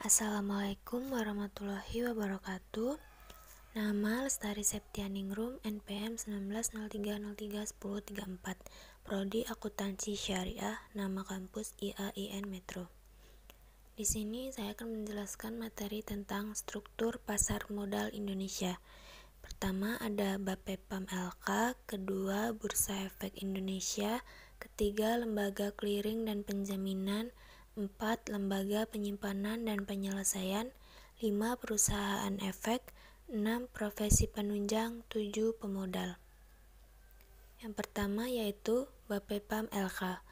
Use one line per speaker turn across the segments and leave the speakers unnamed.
Assalamualaikum warahmatullahi wabarakatuh. Nama Lestari Septianingrum, NPM 1903031034, Prodi Akuntansi Syariah, nama kampus IAIN Metro. Di sini saya akan menjelaskan materi tentang struktur pasar modal Indonesia. Pertama ada Bapepam LK, kedua Bursa Efek Indonesia, ketiga Lembaga Clearing dan Penjaminan, 4 Lembaga Penyimpanan dan Penyelesaian, 5 Perusahaan Efek, 6 Profesi Penunjang, 7 Pemodal. Yang pertama yaitu Bapepam LK.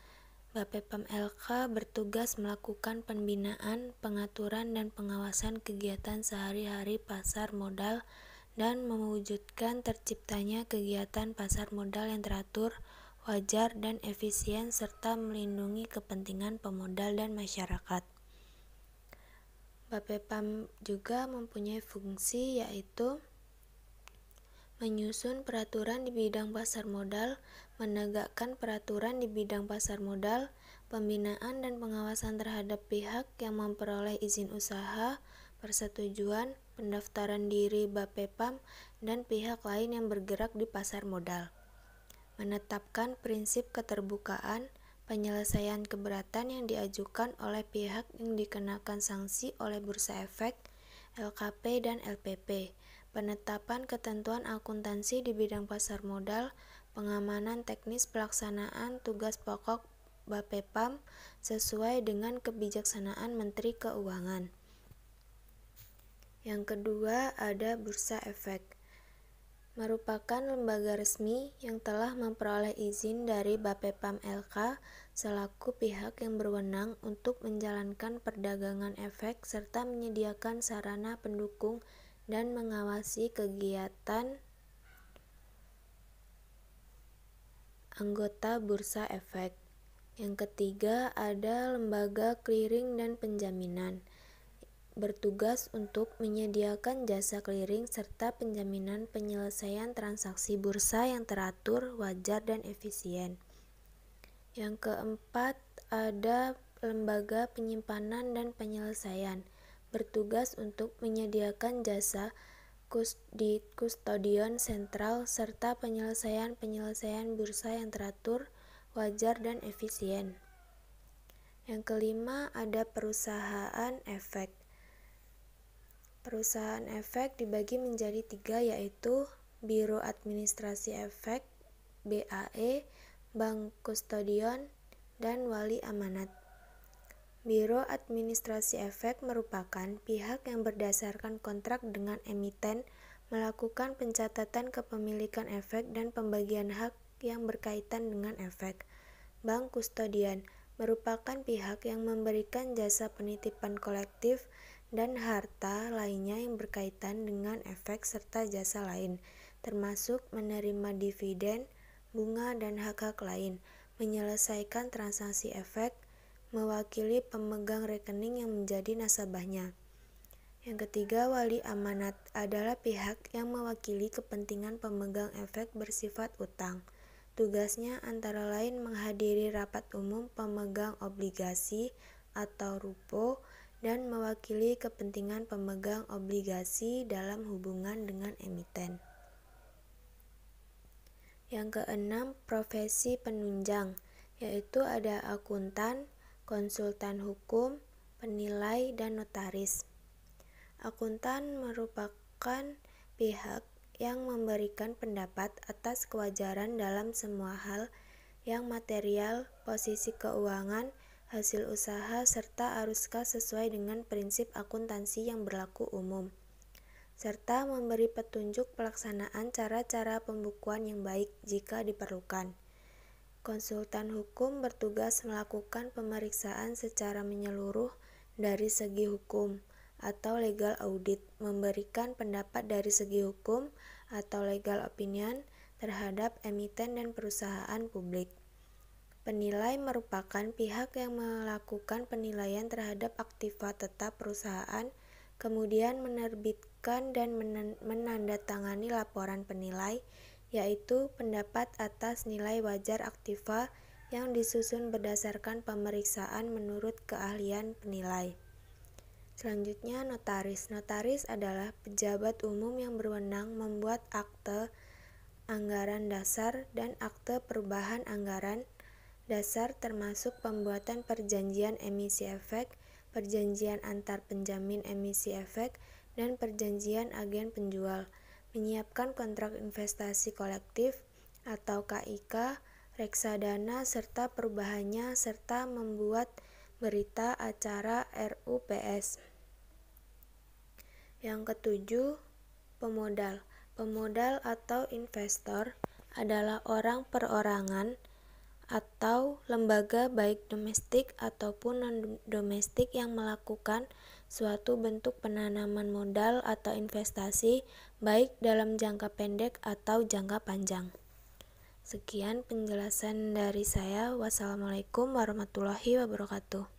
Bapepam LK bertugas melakukan pembinaan, pengaturan, dan pengawasan kegiatan sehari-hari pasar modal dan mewujudkan terciptanya kegiatan pasar modal yang teratur, wajar, dan efisien serta melindungi kepentingan pemodal dan masyarakat. Bapepam juga mempunyai fungsi yaitu menyusun peraturan di bidang pasar modal, menegakkan peraturan di bidang pasar modal, pembinaan dan pengawasan terhadap pihak yang memperoleh izin usaha, persetujuan, pendaftaran diri Bapepam, dan pihak lain yang bergerak di pasar modal. Menetapkan prinsip keterbukaan, penyelesaian keberatan yang diajukan oleh pihak yang dikenakan sanksi oleh Bursa Efek, LKP, dan LPP, penetapan ketentuan akuntansi di bidang pasar modal, pengamanan teknis pelaksanaan tugas pokok Bapepam sesuai dengan kebijaksanaan Menteri Keuangan. Yang kedua ada Bursa Efek, merupakan lembaga resmi yang telah memperoleh izin dari Bapepam LK selaku pihak yang berwenang untuk menjalankan perdagangan efek serta menyediakan sarana pendukung dan mengawasi kegiatan anggota Bursa Efek. Yang ketiga ada Lembaga Clearing dan Penjaminan, bertugas untuk menyediakan jasa clearing serta penjaminan penyelesaian transaksi bursa yang teratur, wajar, dan efisien. Yang keempat ada Lembaga Penyimpanan dan Penyelesaian, bertugas untuk menyediakan jasa kustodian sentral serta penyelesaian bursa yang teratur, wajar, dan efisien. Yang kelima ada Perusahaan Efek. Perusahaan efek dibagi menjadi 3 yaitu Biro Administrasi Efek, BAE, Bank Kustodian, dan Wali Amanat. Biro Administrasi Efek merupakan pihak yang berdasarkan kontrak dengan emiten melakukan pencatatan kepemilikan efek dan pembagian hak yang berkaitan dengan efek. Bank Kustodian merupakan pihak yang memberikan jasa penitipan kolektif dan harta lainnya yang berkaitan dengan efek serta jasa lain, termasuk menerima dividen, bunga, dan hak-hak lain, menyelesaikan transaksi efek, mewakili pemegang rekening yang menjadi nasabahnya. Yang ketiga, Wali Amanat adalah pihak yang mewakili kepentingan pemegang efek bersifat utang. Tugasnya antara lain menghadiri rapat umum pemegang obligasi atau rupo dan mewakili kepentingan pemegang obligasi dalam hubungan dengan emiten. Yang keenam, profesi penunjang, yaitu ada akuntan, konsultan hukum, penilai, dan notaris. Akuntan merupakan pihak yang memberikan pendapat atas kewajaran dalam semua hal yang material, posisi keuangan, hasil usaha, serta arus kas sesuai dengan prinsip akuntansi yang berlaku umum, serta memberi petunjuk pelaksanaan cara-cara pembukuan yang baik jika diperlukan. Konsultan hukum bertugas melakukan pemeriksaan secara menyeluruh dari segi hukum atau legal audit, memberikan pendapat dari segi hukum atau legal opinion terhadap emiten dan perusahaan publik. Penilai merupakan pihak yang melakukan penilaian terhadap aktiva tetap perusahaan, kemudian menerbitkan dan menandatangani laporan penilai, yaitu pendapat atas nilai wajar aktiva yang disusun berdasarkan pemeriksaan menurut keahlian penilai. Selanjutnya, notaris. Notaris adalah pejabat umum yang berwenang membuat akte anggaran dasar dan akte perubahan anggaran dasar termasuk pembuatan perjanjian emisi efek, perjanjian antar penjamin emisi efek, dan perjanjian agen penjual, menyiapkan kontrak investasi kolektif atau KIK, reksadana serta perubahannya, serta membuat berita acara RUPS. Yang ketujuh, pemodal. Pemodal atau investor adalah orang perorangan atau lembaga baik domestik ataupun non-domestik yang melakukan suatu bentuk penanaman modal atau investasi baik dalam jangka pendek atau jangka panjang. Sekian penjelasan dari saya. Wassalamualaikum warahmatullahi wabarakatuh.